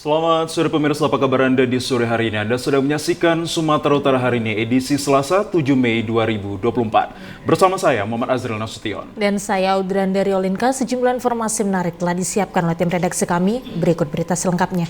Selamat sore pemirsa, apa kabar Anda di sore hari ini? Anda sudah menyaksikan Sumatera Utara hari ini, edisi Selasa 7 Mei 2024. Bersama saya, Muhammad Azril Nasution. Dan saya, Audrandari Olinka. Sejumlah informasi menarik telah disiapkan oleh tim redaksi kami. Berikut berita selengkapnya.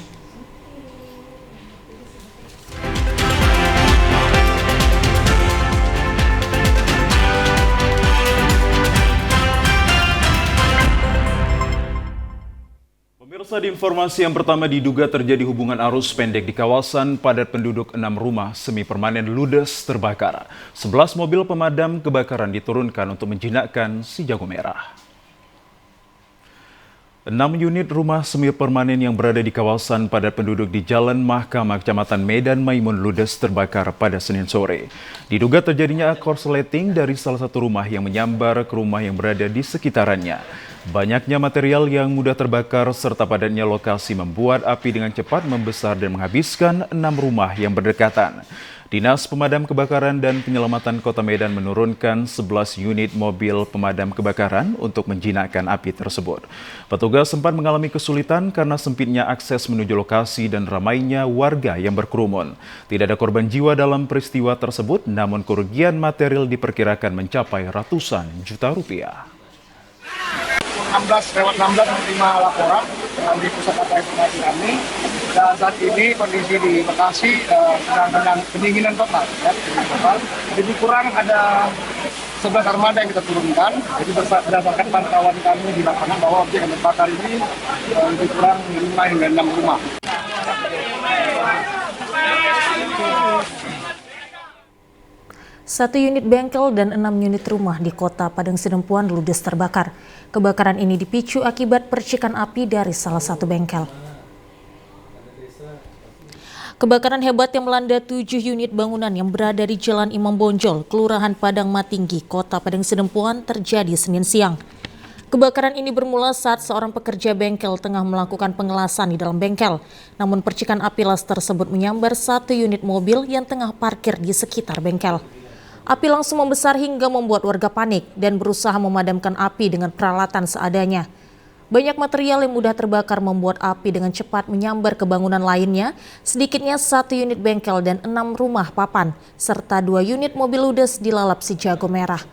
Pemirsa, di informasi yang pertama diduga terjadi hubungan arus pendek di kawasan padat penduduk 6 rumah semi permanen ludes terbakar. 11 mobil pemadam kebakaran diturunkan untuk menjinakkan si jago merah. 6 unit rumah semi permanen yang berada di kawasan padat penduduk di Jalan Mahkamah Kecamatan Medan Maimun ludes terbakar pada Senin sore. Diduga terjadinya korsleting dari salah satu rumah yang menyambar ke rumah yang berada di sekitarannya. Banyaknya material yang mudah terbakar serta padatnya lokasi membuat api dengan cepat membesar dan menghabiskan 6 rumah yang berdekatan. Dinas Pemadam Kebakaran dan Penyelamatan Kota Medan menurunkan 11 unit mobil pemadam kebakaran untuk menjinakkan api tersebut. Petugas sempat mengalami kesulitan karena sempitnya akses menuju lokasi dan ramainya warga yang berkerumun. Tidak ada korban jiwa dalam peristiwa tersebut, namun kerugian material diperkirakan mencapai ratusan juta rupiah. 16 menerima laporan di pusat data informasi kami, dan saat ini kondisi di Bekasi sedang pendinginan total, jadi kurang ada 11 armada yang kita turunkan. Jadi berdasarkan pantauan kami di lapangan bahwa objek yang terbakar ini lebih kurang 5 hingga 6 rumah. Satu unit bengkel dan 6 unit rumah di Kota Padang Sidempuan ludes terbakar. Kebakaran ini dipicu akibat percikan api dari salah satu bengkel. Kebakaran hebat yang melanda 7 unit bangunan yang berada di Jalan Imam Bonjol, Kelurahan Padang Matinggi, Kota Padang Sidempuan terjadi Senin siang. Kebakaran ini bermula saat seorang pekerja bengkel tengah melakukan pengelasan di dalam bengkel. Namun percikan api las tersebut menyambar satu unit mobil yang tengah parkir di sekitar bengkel. Api langsung membesar hingga membuat warga panik dan berusaha memadamkan api dengan peralatan seadanya. Banyak material yang mudah terbakar membuat api dengan cepat menyambar ke bangunan lainnya, sedikitnya 1 unit bengkel dan 6 rumah papan, serta 2 unit mobil ludes dilalap si jago merah.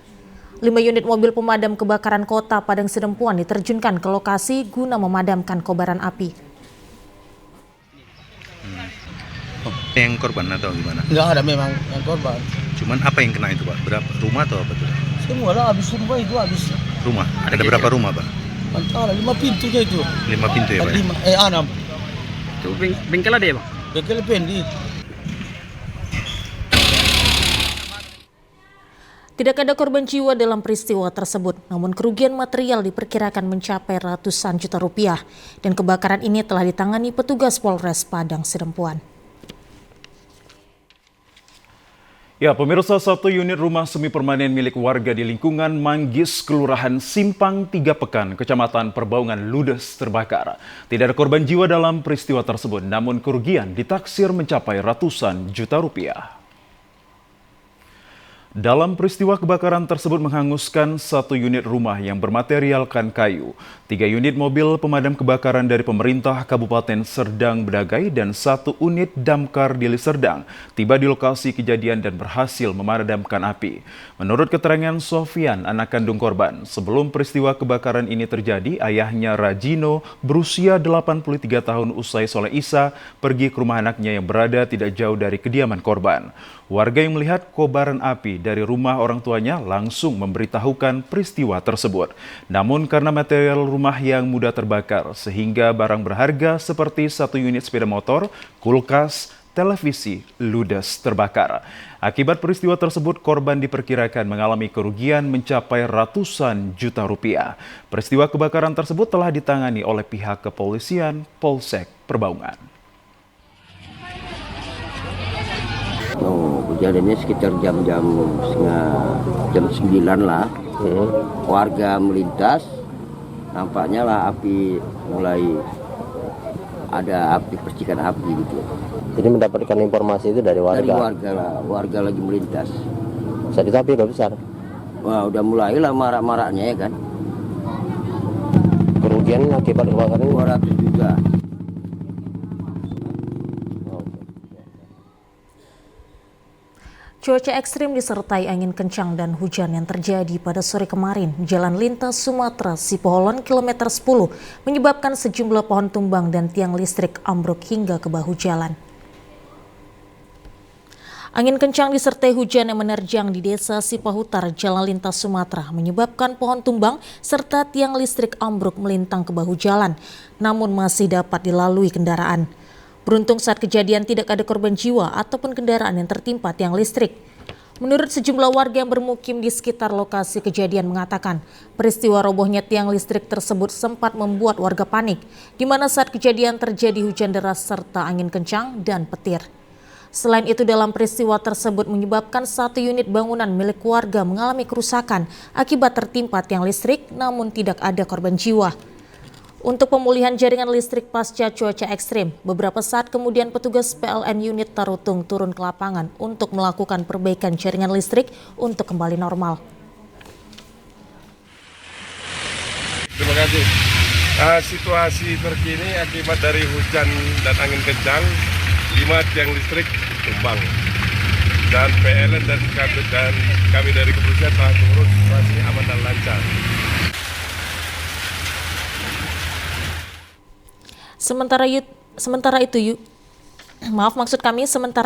5 unit mobil pemadam kebakaran Kota Padang Sidempuan diterjunkan ke lokasi guna memadamkan kobaran api. Yang korban atau gimana? Enggak ada memang yang korban. Cuman apa yang kena itu Pak? Berapa rumah atau apa tuh? Semua lah habis rumah itu habis. Rumah? Ada berapa rumah Pak? Antara 5 pintunya itu. 5 pintu ya Pak? 6. Itu bengkel ada ya Pak? Bengkel pendek. Tidak ada korban jiwa dalam peristiwa tersebut, namun kerugian material diperkirakan mencapai ratusan juta rupiah. Dan kebakaran ini telah ditangani petugas Polres Padang Sidempuan. Ya, pemirsa, satu unit rumah semi permanen milik warga di lingkungan Manggis, Kelurahan Simpang 3 Pekan, Kecamatan Perbaungan ludes terbakar. Tidak ada korban jiwa dalam peristiwa tersebut, namun kerugian ditaksir mencapai ratusan juta rupiah. Dalam peristiwa kebakaran tersebut menghanguskan 1 unit rumah yang bermaterialkan kayu, 3 unit mobil pemadam kebakaran dari pemerintah Kabupaten Serdang Bedagai dan 1 unit damkar di Serdang tiba di lokasi kejadian dan berhasil memadamkan api. Menurut keterangan Sofian, anak kandung korban, sebelum peristiwa kebakaran ini terjadi, ayahnya Rajino berusia 83 tahun usai sholat Isya pergi ke rumah anaknya yang berada tidak jauh dari kediaman korban. Warga yang melihat kobaran api dari rumah orang tuanya langsung memberitahukan peristiwa tersebut. Namun karena material rumah yang mudah terbakar, sehingga barang berharga seperti 1 unit sepeda motor, kulkas, televisi ludes terbakar. Akibat peristiwa tersebut, korban diperkirakan mengalami kerugian mencapai ratusan juta rupiah. Peristiwa kebakaran tersebut telah ditangani oleh pihak kepolisian Polsek Perbaungan. Kejadiannya sekitar jam 9 lah. Warga melintas, nampaknya lah api mulai ada api, percikan api gitu. Jadi mendapatkan informasi itu dari warga? Dari warga lah, warga lagi melintas. Saat itu api udah besar? Wah, udah mulai lah marak-maraknya ya kan. Kerugian akibat kebakaran 200 juta. Cuaca ekstrim disertai angin kencang dan hujan yang terjadi pada sore kemarin Jalan Lintas Sumatera Sipoholon kilometer 10 menyebabkan sejumlah pohon tumbang dan tiang listrik ambruk hingga ke bahu jalan. Angin kencang disertai hujan yang menerjang di Desa Sipahutar, Jalan Lintas Sumatera menyebabkan pohon tumbang serta tiang listrik ambruk melintang ke bahu jalan, namun masih dapat dilalui kendaraan. Beruntung saat kejadian tidak ada korban jiwa ataupun kendaraan yang tertimpa tiang listrik. Menurut sejumlah warga yang bermukim di sekitar lokasi kejadian mengatakan, peristiwa robohnya tiang listrik tersebut sempat membuat warga panik, di mana saat kejadian terjadi hujan deras serta angin kencang dan petir. Selain itu, dalam peristiwa tersebut menyebabkan satu unit bangunan milik warga mengalami kerusakan akibat tertimpa tiang listrik, namun tidak ada korban jiwa. Untuk pemulihan jaringan listrik pasca cuaca ekstrim, beberapa saat kemudian petugas PLN unit Tarutung turun ke lapangan untuk melakukan perbaikan jaringan listrik untuk kembali normal. Terima kasih. Situasi terkini akibat dari hujan dan angin kencang, 5 tiang listrik tumbang. Dan PLN dan kami dari kepolisian telah mengurus situasi aman dan lancar. Sementara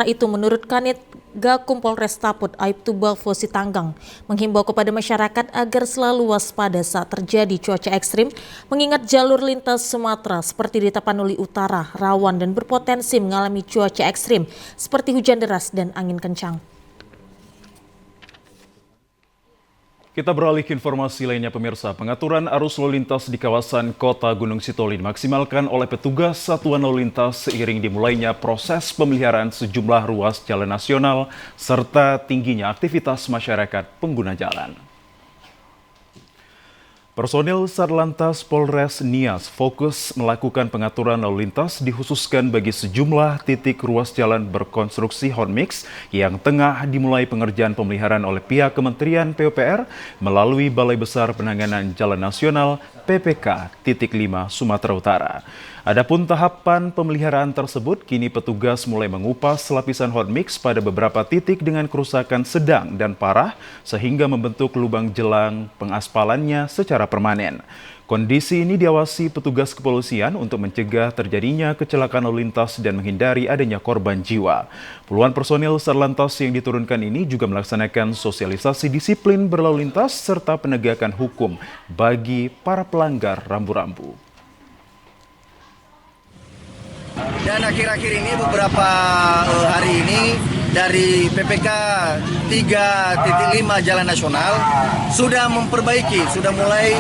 itu menurut Kanit Gakum Polres Taput Aibtu Balfosi Tanggang menghimbau kepada masyarakat agar selalu waspada saat terjadi cuaca ekstrim, mengingat jalur lintas Sumatera seperti di Tapanuli Utara rawan dan berpotensi mengalami cuaca ekstrim seperti hujan deras dan angin kencang. Kita beralih ke informasi lainnya pemirsa. Pengaturan arus lalu lintas di kawasan Kota Gunung Sitoli dimaksimalkan oleh petugas Satuan Lalu Lintas seiring dimulainya proses pemeliharaan sejumlah ruas jalan nasional serta tingginya aktivitas masyarakat pengguna jalan. Personil Satlantas Polres Nias fokus melakukan pengaturan lalu lintas dikhususkan bagi sejumlah titik ruas jalan berkonstruksi hot mix yang tengah dimulai pengerjaan pemeliharaan oleh pihak Kementerian PUPR melalui Balai Besar Penanganan Jalan Nasional PPK Titik 5 Sumatera Utara. Adapun tahapan pemeliharaan tersebut, kini petugas mulai mengupas lapisan hot mix pada beberapa titik dengan kerusakan sedang dan parah sehingga membentuk lubang jelang pengaspalannya secara permanen. Kondisi ini diawasi petugas kepolisian untuk mencegah terjadinya kecelakaan lalu lintas dan menghindari adanya korban jiwa. Puluhan personil Satlantas yang diturunkan ini juga melaksanakan sosialisasi disiplin berlalu lintas serta penegakan hukum bagi para pelanggar rambu-rambu. Dan akhir-akhir ini beberapa hari ini dari PPK 3.5 Jalan Nasional sudah memperbaiki, sudah mulai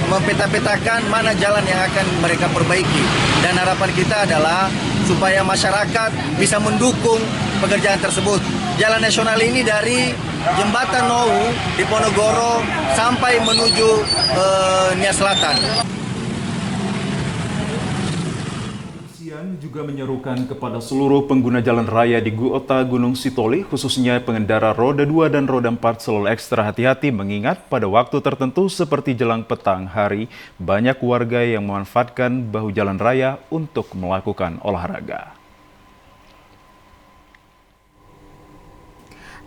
mempeta-petakan mana jalan yang akan mereka perbaiki. Dan harapan kita adalah supaya masyarakat bisa mendukung pekerjaan tersebut. Jalan nasional ini dari Jembatan Nowu di Ponorogo sampai menuju Nias Selatan. Juga menyerukan kepada seluruh pengguna jalan raya di Kota Gunung Sitoli, khususnya pengendara roda 2 dan roda 4 selalu ekstra hati-hati mengingat pada waktu tertentu seperti jelang petang hari, banyak warga yang memanfaatkan bahu jalan raya untuk melakukan olahraga.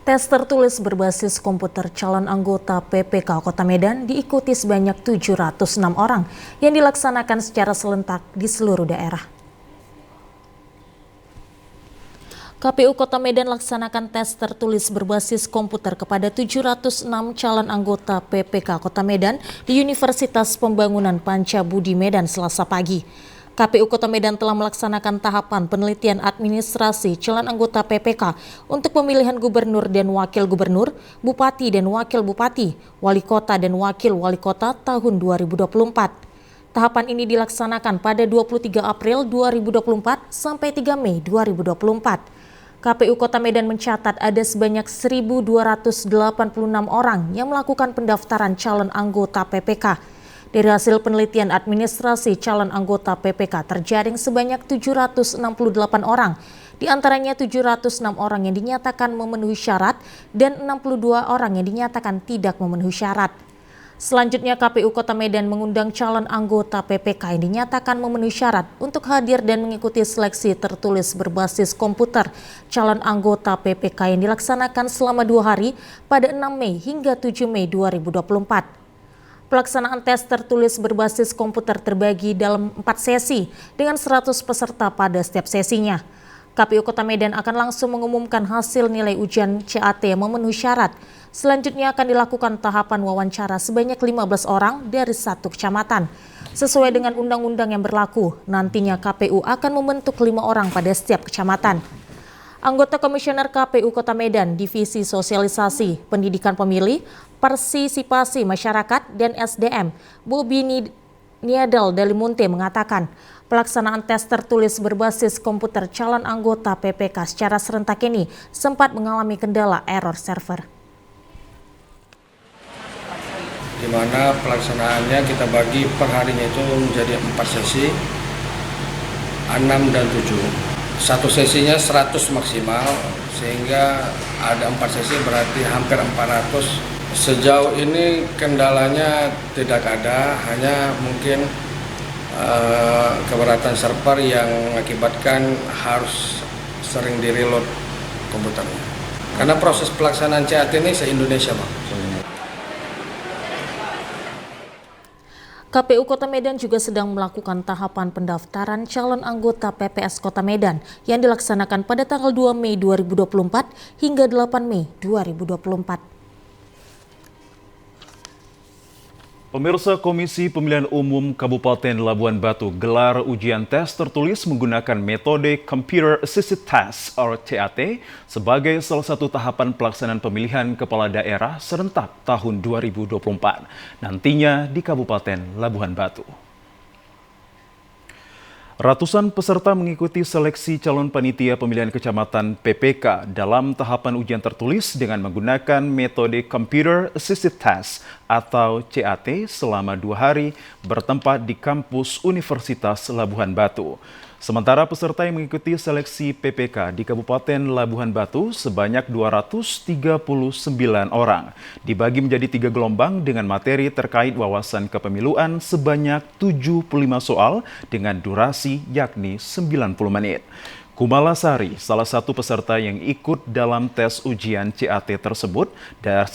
Tes tertulis berbasis komputer calon anggota PPK Kota Medan diikuti sebanyak 706 orang yang dilaksanakan secara serentak di seluruh daerah. KPU Kota Medan laksanakan tes tertulis berbasis komputer kepada 706 calon anggota PPK Kota Medan di Universitas Pembangunan Pancabudi Medan Selasa pagi. KPU Kota Medan telah melaksanakan tahapan penelitian administrasi calon anggota PPK untuk pemilihan gubernur dan wakil gubernur, bupati dan wakil bupati, wali kota dan wakil wali kota tahun 2024. Tahapan ini dilaksanakan pada 23 April 2024 sampai 3 Mei 2024. KPU Kota Medan mencatat ada sebanyak 1.286 orang yang melakukan pendaftaran calon anggota PPK. Dari hasil penelitian administrasi calon anggota PPK terjaring sebanyak 768 orang, di antaranya 706 orang yang dinyatakan memenuhi syarat dan 62 orang yang dinyatakan tidak memenuhi syarat. Selanjutnya, KPU Kota Medan mengundang calon anggota PPK yang dinyatakan memenuhi syarat untuk hadir dan mengikuti seleksi tertulis berbasis komputer calon anggota PPK yang dilaksanakan selama 2 hari pada 6 Mei hingga 7 Mei 2024. Pelaksanaan tes tertulis berbasis komputer terbagi dalam 4 sesi dengan 100 peserta pada setiap sesinya. KPU Kota Medan akan langsung mengumumkan hasil nilai ujian CAT yang memenuhi syarat. Selanjutnya akan dilakukan tahapan wawancara sebanyak 15 orang dari 1 kecamatan. Sesuai dengan undang-undang yang berlaku, nantinya KPU akan membentuk 5 orang pada setiap kecamatan. Anggota Komisioner KPU Kota Medan, Divisi Sosialisasi, Pendidikan Pemilih, Partisipasi Masyarakat, dan SDM, Bobi Niadal Dalimunte mengatakan, pelaksanaan tes tertulis berbasis komputer calon anggota PPK secara serentak ini sempat mengalami kendala error server. Di mana pelaksanaannya kita bagi per harinya itu menjadi 4 sesi, 6 dan 7. Satu sesinya 100 maksimal, sehingga ada 4 sesi berarti hampir 400. Sejauh ini kendalanya tidak ada, hanya mungkin keberatan server yang mengakibatkan harus sering di-reload komputernya. Karena proses pelaksanaan CAT ini se-Indonesia, Bang. KPU Kota Medan juga sedang melakukan tahapan pendaftaran calon anggota PPS Kota Medan yang dilaksanakan pada tanggal 2 Mei 2024 hingga 8 Mei 2024. Pemirsa, Komisi Pemilihan Umum Kabupaten Labuhan Batu gelar ujian tes tertulis menggunakan metode Computer Assisted Test atau CAT sebagai salah satu tahapan pelaksanaan pemilihan kepala daerah serentak tahun 2024, nantinya di Kabupaten Labuhan Batu. Ratusan peserta mengikuti seleksi calon panitia pemilihan kecamatan PPK dalam tahapan ujian tertulis dengan menggunakan metode Computer Assisted Test atau CAT selama 2 hari bertempat di kampus Universitas Labuhan Batu. Sementara peserta yang mengikuti seleksi PPK di Kabupaten Labuhan Batu sebanyak 239 orang, dibagi menjadi 3 gelombang dengan materi terkait wawasan kepemiluan sebanyak 75 soal dengan durasi yakni 90 menit. Kumala Sari, salah satu peserta yang ikut dalam tes ujian CAT tersebut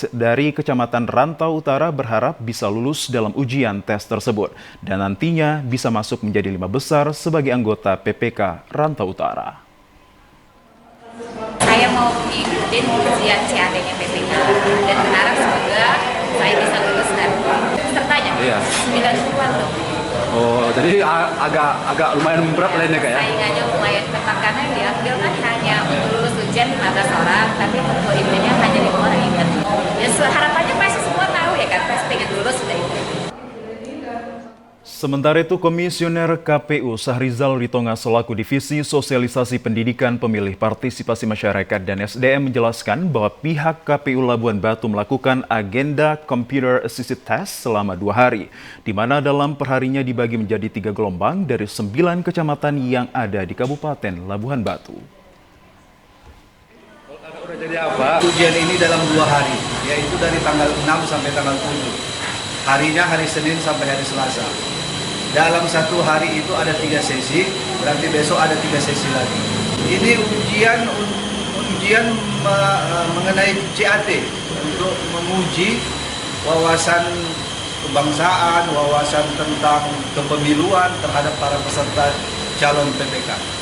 dari Kecamatan Rantau Utara berharap bisa lulus dalam ujian tes tersebut dan nantinya bisa masuk menjadi 5 besar sebagai anggota PPK Rantau Utara. Saya mau mengikuti ujian CAT-nya PPK dan berharap semoga saya bisa lulus dan pesertanya 90-an loh. Oh, jadi agak lumayan berat lainnya Kak ya? Saingannya lumayan ketat karena yang diambil kan hanya untuk lulus ujian 15 orang, tapi untuk emailnya hanya 5 orang. Ya harapannya pasti semua tahu ya kan, pasti pengen lulus sudah itu. Sementara itu, Komisioner KPU Sahrizal Ritonga selaku Divisi Sosialisasi Pendidikan Pemilih Partisipasi Masyarakat dan SDM menjelaskan bahwa pihak KPU Labuhan Batu melakukan agenda Computer Assisted Test selama 2 hari, di mana dalam perharinya dibagi menjadi 3 gelombang dari 9 kecamatan yang ada di Kabupaten Labuhan Batu. Jadi apa? Ujian ini dalam 2 hari, yaitu dari tanggal 6 sampai tanggal 7. Harinya hari Senin sampai hari Selasa. Dalam 1 hari itu ada 3 sesi, berarti besok ada 3 sesi lagi. Ini ujian mengenai CAT untuk menguji wawasan kebangsaan, wawasan tentang kepemiluan terhadap para peserta calon PPK.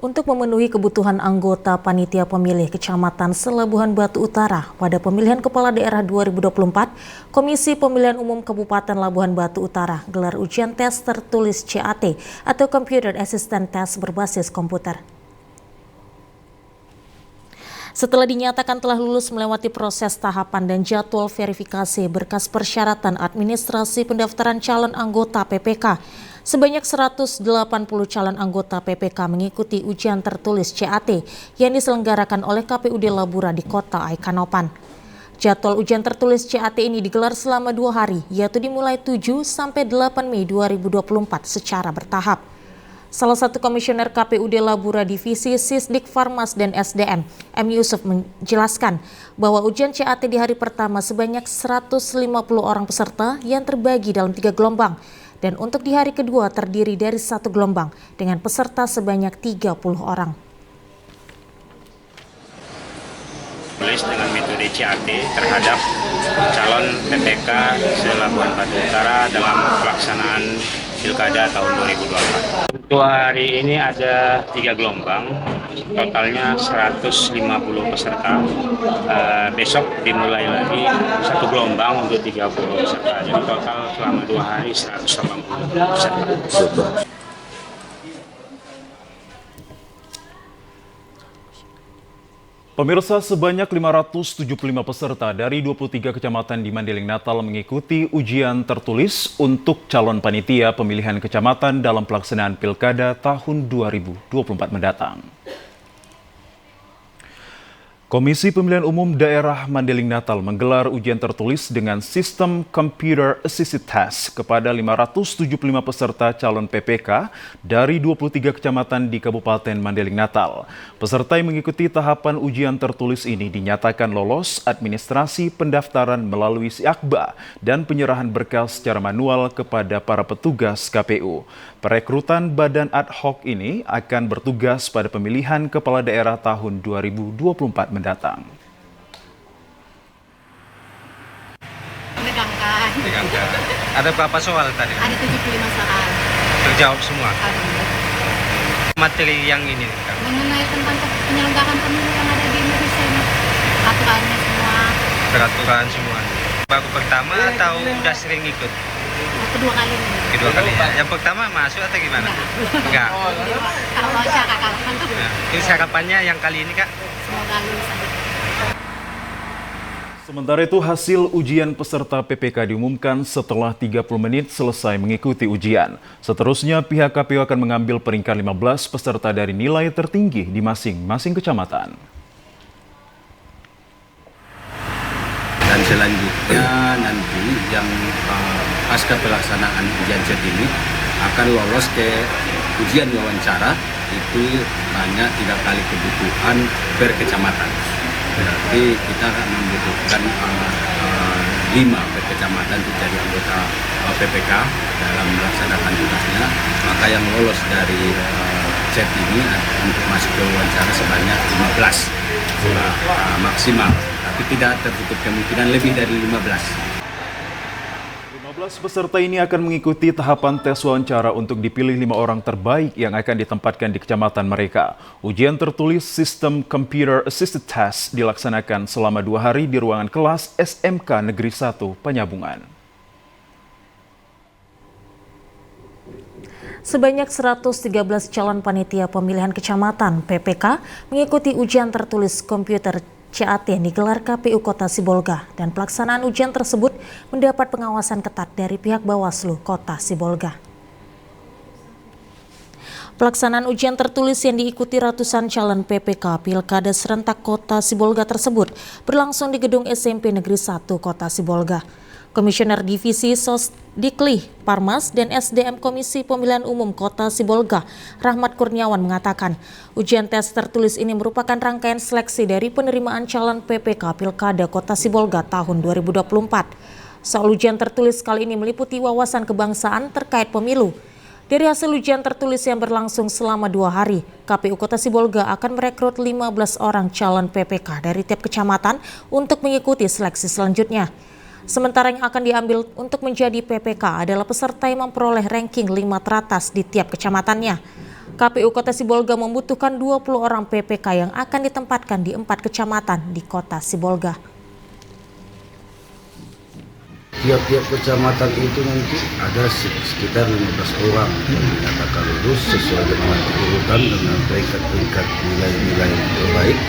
Untuk memenuhi kebutuhan anggota Panitia Pemilih Kecamatan Selabuhan Batu Utara pada pemilihan Kepala Daerah 2024, Komisi Pemilihan Umum Kabupaten Labuhan Batu Utara gelar ujian tes tertulis CAT atau Computer Assisted Test berbasis komputer. Setelah dinyatakan telah lulus melewati proses tahapan dan jadwal verifikasi berkas persyaratan administrasi pendaftaran calon anggota PPK, sebanyak 180 calon anggota PPK mengikuti ujian tertulis CAT yang diselenggarakan oleh KPUD Labura di Kota Aikanopan. Jadwal ujian tertulis CAT ini digelar selama 2 hari, yaitu dimulai 7 sampai 8 Mei 2024 secara bertahap. Salah satu komisioner KPUD Labura Divisi Sisdik Farmas dan SDM, M. Yusuf menjelaskan bahwa ujian CAT di hari pertama sebanyak 150 orang peserta yang terbagi dalam 3 gelombang. Dan untuk di hari kedua terdiri dari 1 gelombang dengan peserta sebanyak 30 orang. Tulis dengan metode CAT terhadap calon PPK se-Labuan Batu Utara dalam pelaksanaan Pilkada tahun 2024. Untuk hari ini ada 3 gelombang, totalnya 150 peserta. Besok dimulai lagi 1 gelombang untuk 30 peserta. Jadi total selama 2 hari 180 peserta. Pemirsa, sebanyak 575 peserta dari 23 kecamatan di Mandailing Natal mengikuti ujian tertulis untuk calon panitia pemilihan kecamatan dalam pelaksanaan Pilkada tahun 2024 mendatang. Komisi Pemilihan Umum Daerah Mandailing Natal menggelar ujian tertulis dengan sistem Computer Assisted Test kepada 575 peserta calon PPK dari 23 kecamatan di Kabupaten Mandailing Natal. Peserta yang mengikuti tahapan ujian tertulis ini dinyatakan lolos administrasi pendaftaran melalui SIAKBA dan penyerahan berkas secara manual kepada para petugas KPU. Perekrutan badan ad hoc ini akan bertugas pada pemilihan kepala daerah tahun 2024 mendatang. Menegangkan. Ada berapa soal tadi? Ada 75 soal. Terjawab semua? Materi yang ini kan? Mengenai tentang penyelenggaraan pemilu yang ada di Indonesia ini. Peraturannya semua. Peraturan semua. Baru pertama atau udah sering ikut? Kedua kali. Kedua kali ya. Yang pertama masuk atau gimana? Enggak. Kalau wawancara kalah. Terus harapannya yang kali ini Kak? Semoga lulus aja. Sementara itu, hasil ujian peserta PPK diumumkan setelah 30 menit selesai mengikuti ujian. Seterusnya, pihak KPU akan mengambil peringkat 15 peserta dari nilai tertinggi di masing-masing kecamatan. Dan selanjutnya nanti yang pasca pelaksanaan ujian CET ini akan lolos ke ujian wawancara, itu hanya 3 kali kebutuhan per kecamatan. Berarti kita akan membutuhkan 5 per kecamatan untuk jadi anggota PPK dalam melaksanakan tugasnya. Maka yang lolos dari CET ini untuk masuk ke wawancara sebanyak 15 maksimal. Tapi tidak tertutup kemungkinan lebih dari 15. 15 peserta ini akan mengikuti tahapan tes wawancara untuk dipilih 5 orang terbaik yang akan ditempatkan di kecamatan mereka. Ujian tertulis sistem Computer Assisted Test dilaksanakan selama 2 hari di ruangan kelas SMK Negeri 1 Penyambungan. Sebanyak 113 calon panitia pemilihan kecamatan PPK mengikuti ujian tertulis komputer CAT yang digelar KPU Kota Sibolga, dan pelaksanaan ujian tersebut mendapat pengawasan ketat dari pihak Bawaslu Kota Sibolga. Pelaksanaan ujian tertulis yang diikuti ratusan calon PPK Pilkada Serentak Kota Sibolga tersebut berlangsung di gedung SMP Negeri 1 Kota Sibolga. Komisioner Divisi Sosdikli, Parmas, dan SDM Komisi Pemilihan Umum Kota Sibolga, Rahmat Kurniawan mengatakan, ujian tes tertulis ini merupakan rangkaian seleksi dari penerimaan calon PPK Pilkada Kota Sibolga tahun 2024. Soal ujian tertulis kali ini meliputi wawasan kebangsaan terkait pemilu. Dari hasil ujian tertulis yang berlangsung selama 2 hari, KPU Kota Sibolga akan merekrut 15 orang calon PPK dari tiap kecamatan untuk mengikuti seleksi selanjutnya. Sementara yang akan diambil untuk menjadi PPK adalah peserta yang memperoleh ranking 5 teratas di tiap kecamatannya. KPU Kota Sibolga membutuhkan 20 orang PPK yang akan ditempatkan di 4 kecamatan di Kota Sibolga. Tiap-tiap kecamatan itu nanti ada sekitar 15 orang yang dinyatakan lulus sesuai dengan urutan dengan peringkat-peringkat nilai-nilai terbaik.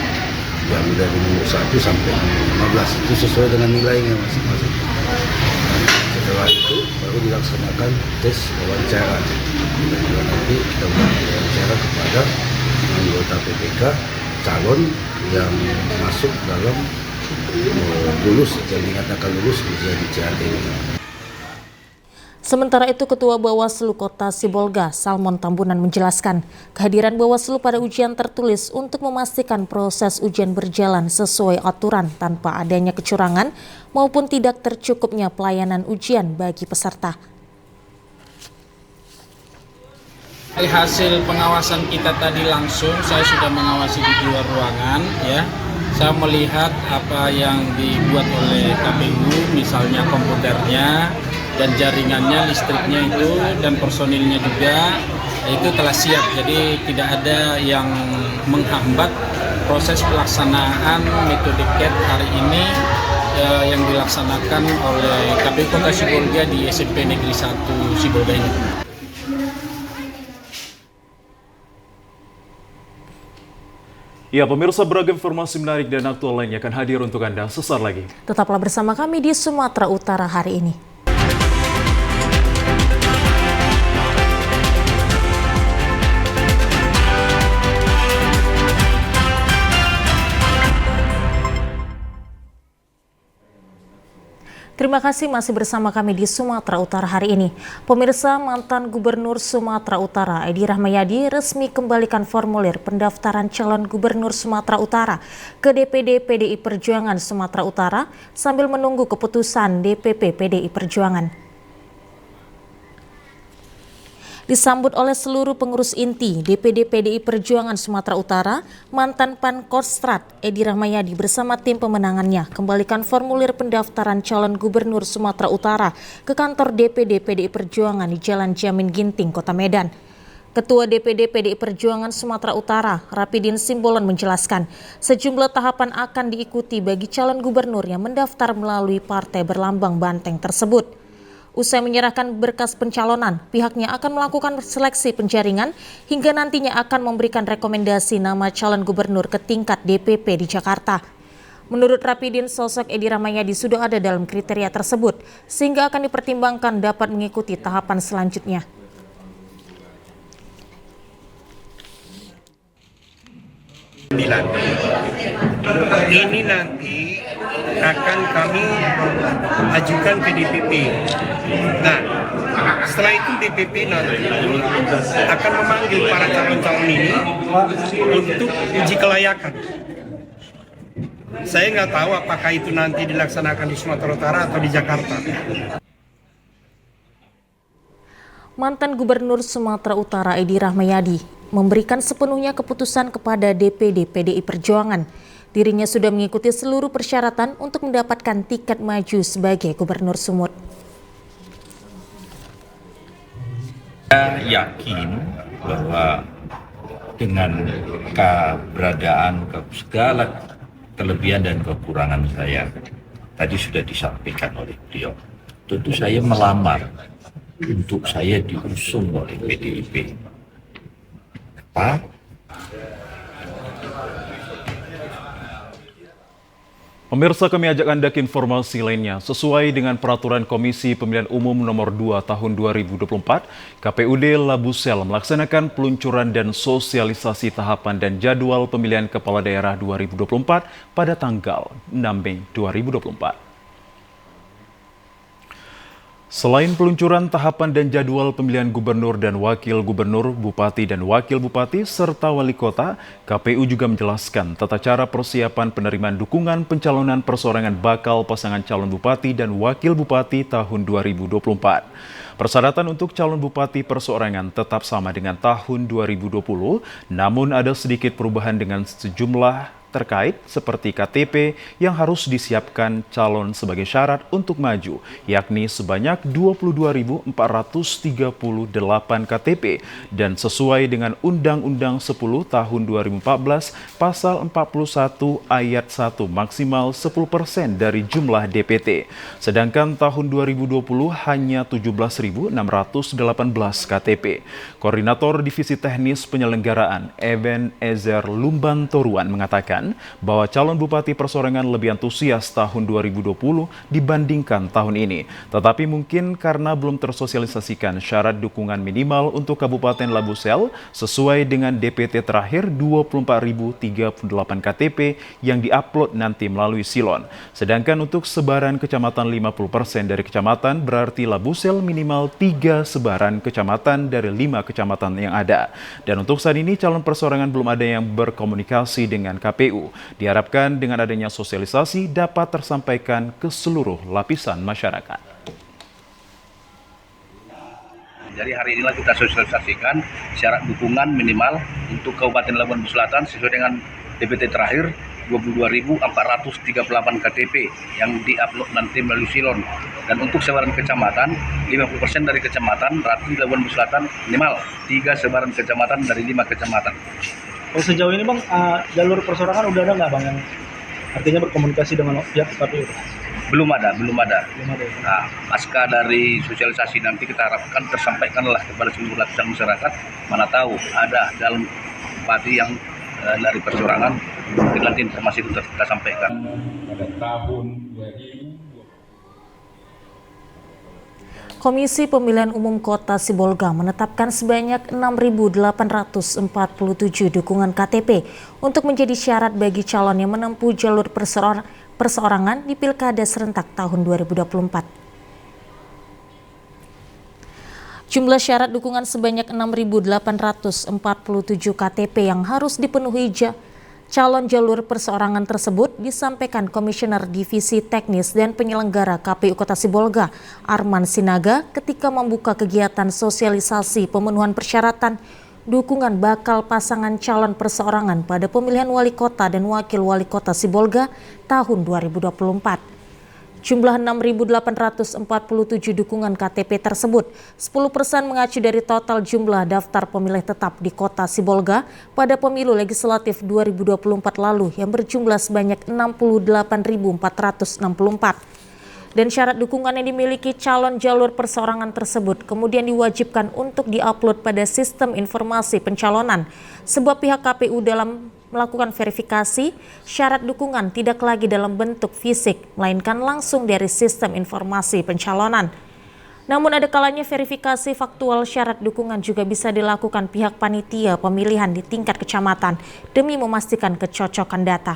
Yang dari nomor 1 sampai nomor 15 itu sesuai dengan nilainya masing-masing. Dan setelah itu baru dilaksanakan tes wawancara. Dan juga nanti kita wawancara kepada anggota PPK calon yang masuk dalam lulus, yang dinyatakan lulus ujian CAT ini. Sementara itu, Ketua Bawaslu Kota Sibolga, Salmon Tambunan menjelaskan kehadiran Bawaslu pada ujian tertulis untuk memastikan proses ujian berjalan sesuai aturan tanpa adanya kecurangan maupun tidak tercukupnya pelayanan ujian bagi peserta. Dari hasil pengawasan kita tadi langsung, saya sudah mengawasi di luar ruangan, ya. Saya melihat apa yang dibuat oleh KPU, misalnya komputernya dan jaringannya, listriknya itu, dan personilnya juga, itu telah siap. Jadi tidak ada yang menghambat proses pelaksanaan metode CAT hari ini yang dilaksanakan oleh KPU Kota Sibolga di SMP Negeri 1 Sibolga ini. Ya, pemirsa, beragam informasi menarik dan aktual lainnya akan hadir untuk Anda sesaat lagi. Tetaplah bersama kami di Sumatera Utara hari ini. Terima kasih masih bersama kami di Sumatera Utara hari ini. Pemirsa, mantan Gubernur Sumatera Utara Edi Rahmayadi resmi kembalikan formulir pendaftaran calon Gubernur Sumatera Utara ke DPD PDI Perjuangan Sumatera Utara sambil menunggu keputusan DPP PDI Perjuangan. Disambut oleh seluruh pengurus inti DPD PDI Perjuangan Sumatera Utara, mantan Pangkostrat Edi Rahmayadi bersama tim pemenangannya kembalikan formulir pendaftaran calon Gubernur Sumatera Utara ke kantor DPD PDI Perjuangan di Jalan Jamin Ginting, Kota Medan. Ketua DPD PDI Perjuangan Sumatera Utara, Rapidin Simbolon menjelaskan, sejumlah tahapan akan diikuti bagi calon gubernur yang mendaftar melalui partai berlambang banteng tersebut. Usai menyerahkan berkas pencalonan, pihaknya akan melakukan seleksi penjaringan hingga nantinya akan memberikan rekomendasi nama calon gubernur ke tingkat DPP di Jakarta. Menurut Rapidin, sosok Edi Rahmayadi sudah ada dalam kriteria tersebut, sehingga akan dipertimbangkan dapat mengikuti tahapan selanjutnya. Ini nanti akan kami ajukan ke DPP. Nah, setelah itu DPP nanti akan memanggil para calon-calon ini untuk uji kelayakan. Saya nggak tahu apakah itu nanti dilaksanakan di Sumatera Utara atau di Jakarta. Mantan Gubernur Sumatera Utara Edi Rahmayadi memberikan sepenuhnya keputusan kepada DPD PDI Perjuangan. Dirinya sudah mengikuti seluruh persyaratan untuk mendapatkan tiket maju sebagai Gubernur Sumut. Saya yakin bahwa dengan keberadaan segala kelebihan dan kekurangan saya, tadi sudah disampaikan oleh beliau, tentu saya melamar untuk saya diusung oleh PDIP. Apa? Pemirsa, kami ajak Anda ke informasi lainnya. Sesuai dengan Peraturan Komisi Pemilihan Umum Nomor 2 Tahun 2024, KPUD Labusel melaksanakan peluncuran dan sosialisasi tahapan dan jadwal pemilihan Kepala Daerah 2024 pada tanggal 6 Mei 2024. Selain peluncuran tahapan dan jadwal pemilihan gubernur dan wakil gubernur, bupati dan wakil bupati, serta wali kota, KPU juga menjelaskan tata cara persiapan penerimaan dukungan pencalonan perseorangan bakal pasangan calon bupati dan wakil bupati tahun 2024. Persyaratan untuk calon bupati perseorangan tetap sama dengan tahun 2020, namun ada sedikit perubahan dengan sejumlah terkait seperti KTP yang harus disiapkan calon sebagai syarat untuk maju, yakni sebanyak 22.438 KTP dan sesuai dengan Undang-Undang 10 Tahun 2014 Pasal 41 Ayat 1 maksimal 10% dari jumlah DPT. Sedangkan tahun 2020 hanya 17.618 KTP. Koordinator Divisi Teknis Penyelenggaraan Eben Ezer Lumban Toruan mengatakan mengatakan bahwa calon Bupati Persorangan lebih antusias tahun 2020 dibandingkan tahun ini. Tetapi mungkin karena belum tersosialisasikan syarat dukungan minimal untuk Kabupaten Labusel sesuai dengan DPT terakhir 24.038 KTP yang diupload nanti melalui Silon. Sedangkan untuk sebaran kecamatan 50% dari kecamatan berarti Labusel minimal 3 sebaran kecamatan dari 5 kecamatan yang ada. Dan untuk saat ini calon persorangan belum ada yang berkomunikasi dengan KPU. Diharapkan dengan adanya sosialisasi dapat tersampaikan ke seluruh lapisan masyarakat. Jadi hari inilah kita sosialisasikan syarat dukungan minimal untuk Kabupaten Labuan Selatan sesuai dengan DPT terakhir 22.438 KTP yang diupload nanti melalui Silon. Dan untuk sebaran kecamatan, 50% dari kecamatan berarti Labuan Selatan minimal 3 sebaran kecamatan dari 5 kecamatan. Oh, sejauh ini Bang, jalur persorangan udah ada nggak Bang yang artinya berkomunikasi dengan pihak KPU? Belum ada. Nah, pasca dari sosialisasi nanti kita harapkan tersampaikanlah kepada seluruh lapisan masyarakat, mana tahu ada dalam bupati yang dari persorangan, nanti informasi itu kita sampaikan. Pada tahun 2020. Komisi Pemilihan Umum Kota Sibolga menetapkan sebanyak 6.847 dukungan KTP untuk menjadi syarat bagi calon yang menempuh jalur perseorangan di Pilkada serentak tahun 2024. Jumlah syarat dukungan sebanyak 6.847 KTP yang harus dipenuhi calon jalur perseorangan tersebut disampaikan Komisioner Divisi Teknis dan Penyelenggara KPU Kota Sibolga, Arman Sinaga, ketika membuka kegiatan sosialisasi pemenuhan persyaratan dukungan bakal pasangan calon perseorangan pada pemilihan wali kota dan wakil wali kota Sibolga tahun 2024. Jumlah 6.847 dukungan KTP tersebut, 10% mengacu dari total jumlah daftar pemilih tetap di kota Sibolga pada pemilu legislatif 2024 lalu yang berjumlah sebanyak 68.464. Dan syarat dukungan yang dimiliki calon jalur perseorangan tersebut kemudian diwajibkan untuk diupload pada sistem informasi pencalonan. Sebab pihak KPU dalam melakukan verifikasi, syarat dukungan tidak lagi dalam bentuk fisik, melainkan langsung dari sistem informasi pencalonan. Namun ada kalanya verifikasi faktual syarat dukungan juga bisa dilakukan pihak panitia pemilihan di tingkat kecamatan demi memastikan kecocokan data.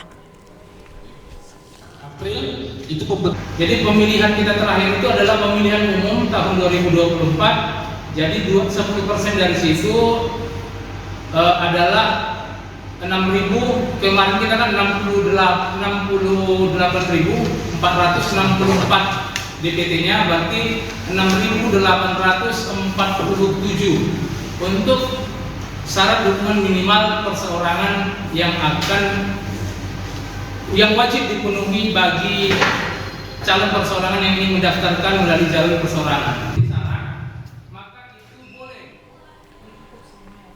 Jadi pemilihan kita terakhir itu adalah pemilihan umum tahun 2024. Jadi 10% dari situ adalah 6.000, kemarin kita kan 68.464 DPT-nya, berarti 6.847 untuk syarat dukungan minimal perseorangan yang wajib dipenuhi bagi calon perseorangan yang ingin mendaftarkan melalui jalur perseorangan.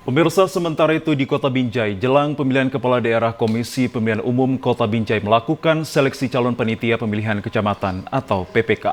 Pemirsa, sementara itu di Kota Binjai, jelang pemilihan Kepala Daerah, Komisi Pemilihan Umum Kota Binjai melakukan seleksi calon panitia pemilihan kecamatan atau PPK.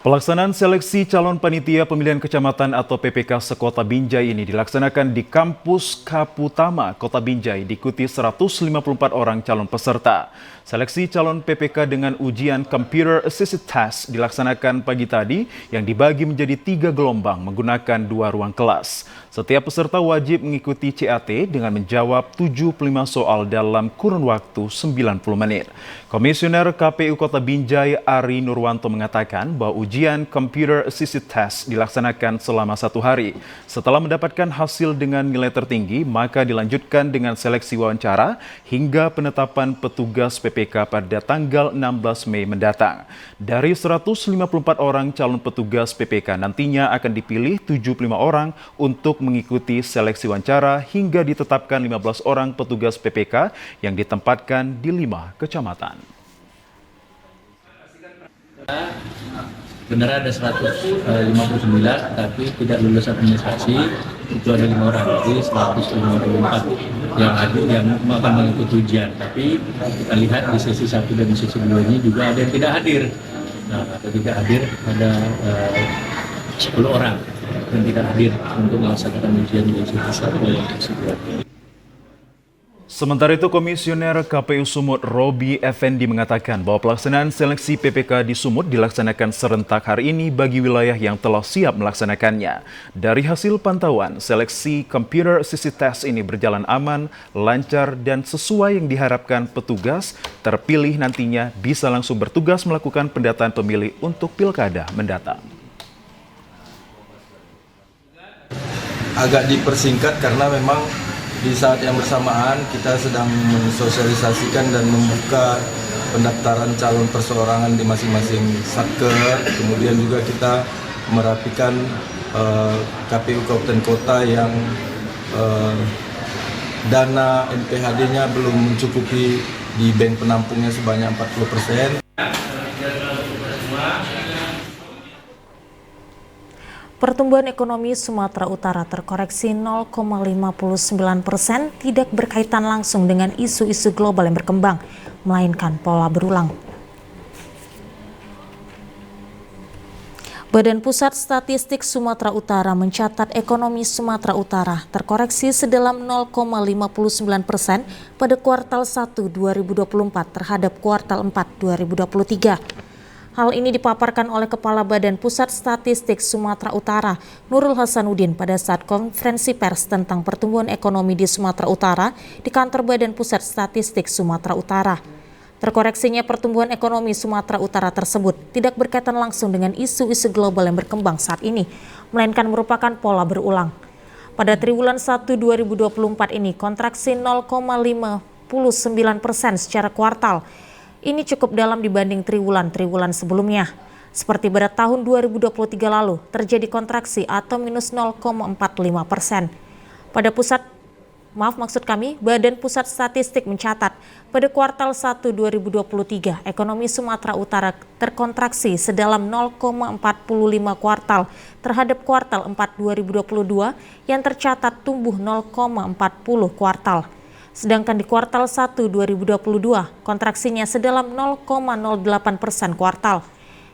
Pelaksanaan seleksi calon panitia pemilihan kecamatan atau PPK sekota Binjai ini dilaksanakan di Kampus Kaputama, Kota Binjai, diikuti 154 orang calon peserta. Seleksi calon PPK dengan ujian Computer Assisted Test dilaksanakan pagi tadi yang dibagi menjadi 3 gelombang menggunakan 2 ruang kelas. Setiap peserta wajib mengikuti CAT dengan menjawab 75 soal dalam kurun waktu 90 menit. Komisioner KPU Kota Binjai Ari Nurwanto mengatakan bahwa ujian Computer Assisted Test dilaksanakan selama 1 hari. Setelah mendapatkan hasil dengan nilai tertinggi, maka dilanjutkan dengan seleksi wawancara hingga penetapan petugas PPK pada tanggal 16 Mei mendatang. Dari 154 orang calon petugas PPK nantinya akan dipilih 75 orang untuk mengikuti seleksi wawancara hingga ditetapkan 15 orang petugas PPK yang ditempatkan di 5 kecamatan. Benar ada 159 tapi tidak lulus administrasi, itu ada 5 orang, jadi 154 yang hadir yang akan mengikuti ujian. Tapi kita lihat di sesi 1 dan sesi 2 ini juga ada yang tidak hadir. Nah, atau tidak hadir ada 10 orang yang tidak hadir untuk melaksanakan ujian di sesi 1 dan sesi 2. Sementara itu, Komisioner KPU Sumut Robi Effendi mengatakan bahwa pelaksanaan seleksi PPK di Sumut dilaksanakan serentak hari ini bagi wilayah yang telah siap melaksanakannya. Dari hasil pantauan, seleksi Computer Assisted Test ini berjalan aman, lancar, dan sesuai yang diharapkan petugas terpilih nantinya bisa langsung bertugas melakukan pendataan pemilih untuk pilkada mendatang. Agak dipersingkat karena memang di saat yang bersamaan kita sedang mensosialisasikan dan membuka pendaftaran calon perseorangan di masing-masing satker. Kemudian juga kita merapikan KPU Kabupaten Kota yang dana NPHD-nya belum mencukupi di bank penampungnya sebanyak 40%. Pertumbuhan ekonomi Sumatera Utara terkoreksi 0,59%, tidak berkaitan langsung dengan isu-isu global yang berkembang, melainkan pola berulang. Badan Pusat Statistik Sumatera Utara mencatat ekonomi Sumatera Utara terkoreksi sedalam 0,59% pada kuartal 1 2024 terhadap kuartal 4 2023. Hal ini dipaparkan oleh Kepala Badan Pusat Statistik Sumatera Utara, Nurul Hasanuddin, pada saat konferensi pers tentang pertumbuhan ekonomi di Sumatera Utara di kantor Badan Pusat Statistik Sumatera Utara. Terkoreksinya pertumbuhan ekonomi Sumatera Utara tersebut tidak berkaitan langsung dengan isu-isu global yang berkembang saat ini, melainkan merupakan pola berulang. Pada triwulan 1 2024 ini, kontraksi 0,59% secara kuartal. Ini cukup dalam dibanding triwulan sebelumnya. Seperti pada tahun 2023 lalu, terjadi kontraksi atau minus 0,45%. Badan Pusat Statistik mencatat, pada kuartal 1 2023, ekonomi Sumatera Utara terkontraksi sedalam 0,45 kuartal terhadap kuartal 4 2022 yang tercatat tumbuh 0,40 kuartal. Sedangkan di kuartal 1 2022, kontraksinya sedalam 0,08% kuartal,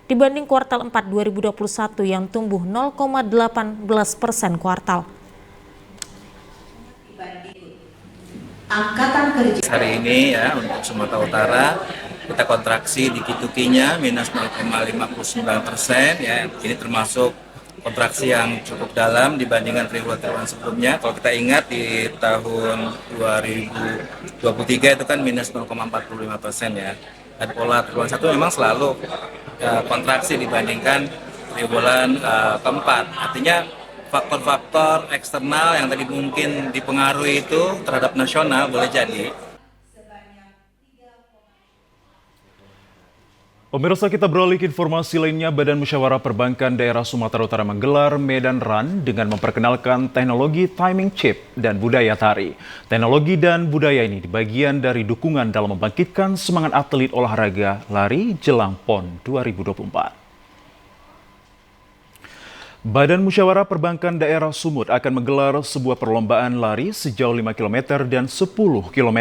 dibanding kuartal 4 2021 yang tumbuh 0,18% kuartal. Angkatan Kerja hari ini ya untuk Sumatera Utara kita kontraksi di Kitukinya minus 0,59% ya. Ini termasuk kontraksi yang cukup dalam dibandingkan triwulan sebelumnya. Kalau kita ingat di tahun 2023 itu kan minus 0,45% ya. Dan pola triwulan 1 memang selalu kontraksi dibandingkan triwulan keempat. Artinya faktor-faktor eksternal yang tadi mungkin dipengaruhi itu terhadap nasional boleh jadi. Pemirsa, kita beralih ke informasi lainnya. Badan Musyawarah Perbankan Daerah Sumatera Utara menggelar Medan Run dengan memperkenalkan teknologi timing chip dan budaya tari. Teknologi dan budaya ini bagian dari dukungan dalam membangkitkan semangat atlet olahraga lari jelang PON 2024. Badan Musyawarah Perbankan Daerah Sumut akan menggelar sebuah perlombaan lari sejauh 5 km dan 10 km.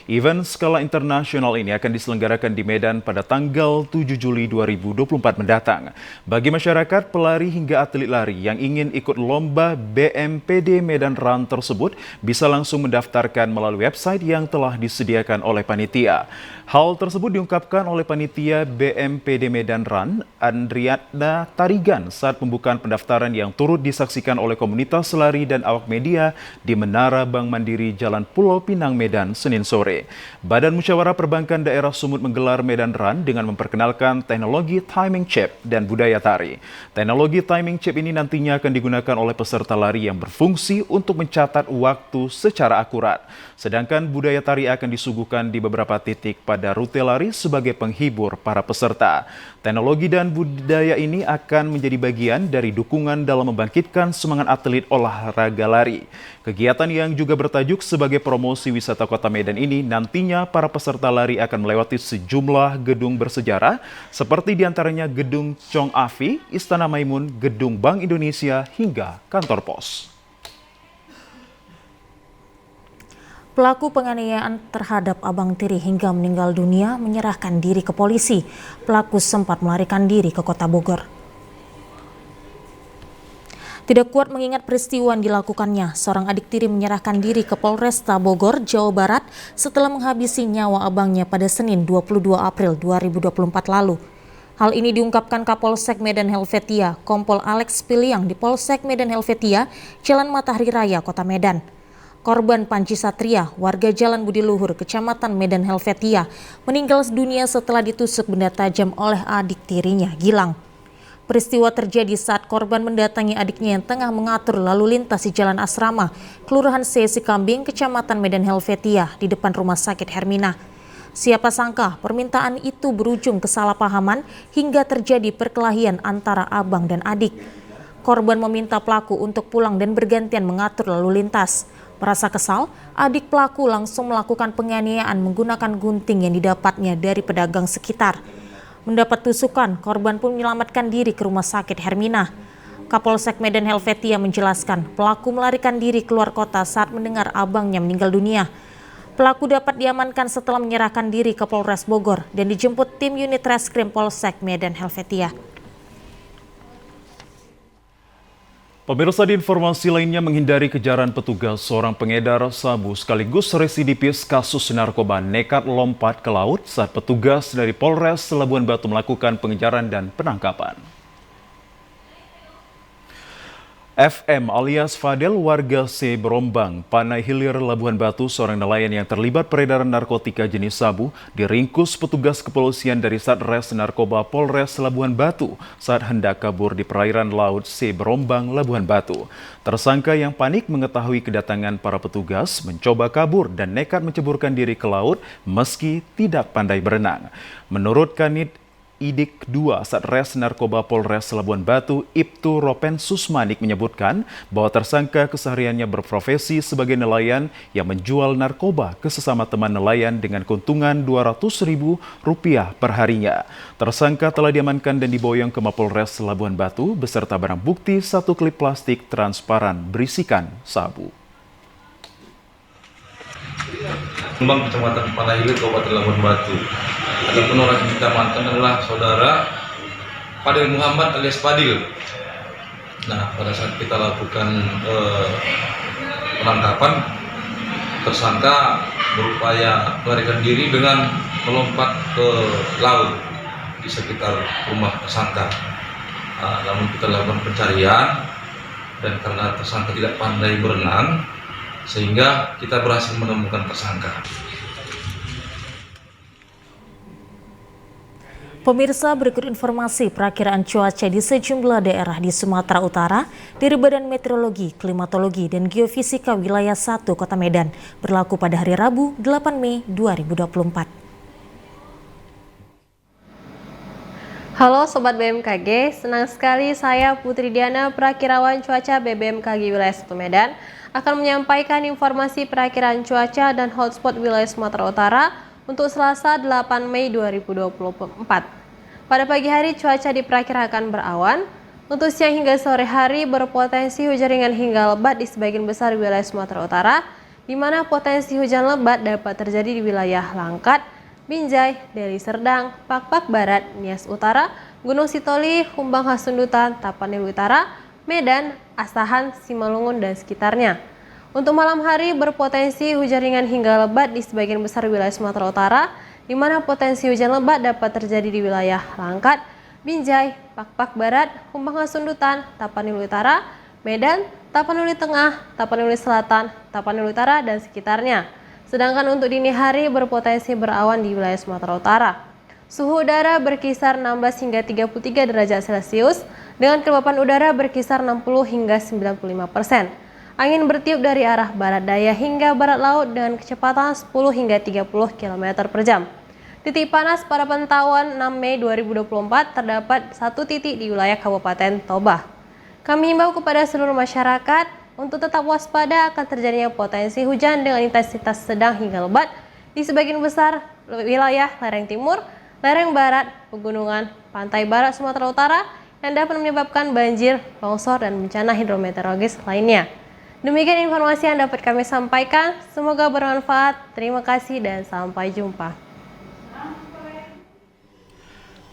Event skala internasional ini akan diselenggarakan di Medan pada tanggal 7 Juli 2024 mendatang. Bagi masyarakat, pelari hingga atlet lari yang ingin ikut lomba BMPD Medan Run tersebut bisa langsung mendaftarkan melalui website yang telah disediakan oleh panitia. Hal tersebut diungkapkan oleh panitia BMPD Medan Run, Andriana Tarigan, saat pembukaan pendaftaran yang turut disaksikan oleh komunitas lari dan awak media di Menara Bank Mandiri Jalan Pulau Pinang, Medan, Senin sore. Badan Musyawarah Perbankan Daerah Sumut menggelar Medan Run dengan memperkenalkan teknologi timing chip dan budaya tari. Teknologi timing chip ini nantinya akan digunakan oleh peserta lari yang berfungsi untuk mencatat waktu secara akurat. Sedangkan budaya tari akan disuguhkan di beberapa titik pada rute lari sebagai penghibur para peserta. Teknologi dan budaya ini akan menjadi bagian dari dukungan dalam membangkitkan semangat atlet olahraga lari. Kegiatan yang juga bertajuk sebagai promosi wisata Kota Medan ini nantinya para peserta lari akan melewati sejumlah gedung bersejarah seperti diantaranya Gedung Chong Afi, Istana Maimun, Gedung Bank Indonesia hingga kantor pos. Pelaku penganiayaan terhadap abang tiri hingga meninggal dunia menyerahkan diri ke polisi. Pelaku sempat melarikan diri ke Kota Bogor. Tidak kuat mengingat peristiwa yang dilakukannya, seorang adik tiri menyerahkan diri ke Polresta Bogor, Jawa Barat setelah menghabisi nyawa abangnya pada Senin 22 April 2024 lalu. Hal ini diungkapkan Kapolsek Medan Helvetia, Kompol Alex Piliang di Polsek Medan Helvetia, Jalan Matahari Raya, Kota Medan. Korban Panji Satria, warga Jalan Budi Luhur, Kecamatan Medan Helvetia, meninggal dunia setelah ditusuk benda tajam oleh adik tirinya, Gilang. Peristiwa terjadi saat korban mendatangi adiknya yang tengah mengatur lalu lintas di Jalan Asrama, Kelurahan Sesi Kambing, Kecamatan Medan Helvetia, di depan Rumah Sakit Hermina. Siapa sangka permintaan itu berujung kesalahpahaman hingga terjadi perkelahian antara abang dan adik. Korban meminta pelaku untuk pulang dan bergantian mengatur lalu lintas. Merasa kesal, adik pelaku langsung melakukan penganiayaan menggunakan gunting yang didapatnya dari pedagang sekitar. Mendapat tusukan, korban pun menyelamatkan diri ke Rumah Sakit Hermina. Kapolsek Medan Helvetia menjelaskan pelaku melarikan diri keluar kota saat mendengar abangnya meninggal dunia. Pelaku dapat diamankan setelah menyerahkan diri ke Polres Bogor dan dijemput tim unit reskrim Polsek Medan Helvetia. Pemirsa, di informasi lainnya, menghindari kejaran petugas, seorang pengedar sabu sekaligus residivis kasus narkoba nekat lompat ke laut saat petugas dari Polres Labuan Batu melakukan pengejaran dan penangkapan. FM alias Fadel, warga C Berombang, Panai Hilir, Labuan Batu, seorang nelayan yang terlibat peredaran narkotika jenis sabu, diringkus petugas kepolisian dari Satres Narkoba Polres Labuan Batu saat hendak kabur di perairan laut C Berombang, Labuan Batu. Tersangka yang panik mengetahui kedatangan para petugas mencoba kabur dan nekat menceburkan diri ke laut meski tidak pandai berenang. Menurut Kanit Idik 2 Satres Narkoba Polres Labuan Batu, Ibtu Ropen Susmanik menyebutkan bahwa tersangka kesehariannya berprofesi sebagai nelayan yang menjual narkoba ke sesama teman nelayan dengan keuntungan Rp200.000 per harinya. Tersangka telah diamankan dan diboyong ke Mapolres Labuan Batu beserta barang bukti 1 klip plastik transparan berisikan sabu. Kecamatan Panai Hilir, Kabupaten Labuan Batu. Adapun orang yang kita amankan adalah saudara Fadil Muhammad alias Fadil. Nah, pada saat kita lakukan penangkapan, tersangka berupaya melarikan diri dengan melompat ke laut di sekitar rumah tersangka. Namun kita lakukan pencarian dan karena tersangka tidak pandai berenang, sehingga kita berhasil menemukan tersangka. Pemirsa, berikut informasi perakiraan cuaca di sejumlah daerah di Sumatera Utara dari Badan Meteorologi, Klimatologi, dan Geofisika Wilayah 1 Kota Medan, berlaku pada hari Rabu 8 Mei 2024. Halo Sobat BMKG, senang sekali saya Putri Diana, perakirawan cuaca BBMKG Wilayah 1 Medan, akan menyampaikan informasi perakiraan cuaca dan hotspot wilayah Sumatera Utara untuk Selasa 8 Mei 2024. Pada pagi hari cuaca diperkirakan berawan, untuk siang hingga sore hari berpotensi hujan ringan hingga lebat di sebagian besar wilayah Sumatera Utara, di mana potensi hujan lebat dapat terjadi di wilayah Langkat, Binjai, Deli Serdang, Pakpak Barat, Nias Utara, Gunung Sitoli, Humbang Hasundutan, Tapanuli Utara, Medan, Asahan, Simalungun, dan sekitarnya. Untuk malam hari berpotensi hujan ringan hingga lebat di sebagian besar wilayah Sumatera Utara, di mana potensi hujan lebat dapat terjadi di wilayah Langkat, Binjai, Pakpak Barat, Humbang Hasundutan, Tapanuli Utara, Medan, Tapanuli Tengah, Tapanuli Selatan, Tapanuli Utara, dan sekitarnya. Sedangkan untuk dini hari berpotensi berawan di wilayah Sumatera Utara. Suhu udara berkisar 16 hingga 33 derajat Celcius, dengan kelembapan udara berkisar 60 hingga 95%. Angin bertiup dari arah barat daya hingga barat laut dengan kecepatan 10 hingga 30 km per jam. Titik panas pada pantauan 6 Mei 2024 terdapat 1 titik di wilayah Kabupaten Toba. Kami himbau kepada seluruh masyarakat untuk tetap waspada akan terjadinya potensi hujan dengan intensitas sedang hingga lebat di sebagian besar wilayah lereng timur, lereng barat, pegunungan, pantai barat Sumatera Utara yang dapat menyebabkan banjir, longsor, dan bencana hidrometeorologis lainnya. Demikian informasi yang dapat kami sampaikan. Semoga bermanfaat. Terima kasih dan sampai jumpa.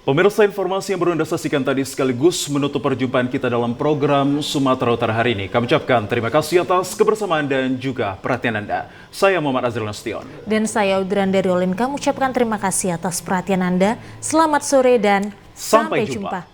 Pemirsa, informasi yang baru Anda saksikan tadi sekaligus menutup perjumpaan kita dalam program Sumatera Utara hari ini. Kami ucapkan terima kasih atas kebersamaan dan juga perhatian Anda. Saya Muhammad Azril Nasution. Dan saya Udran dari Olin. Kami ucapkan terima kasih atas perhatian Anda. Selamat sore dan sampai jumpa.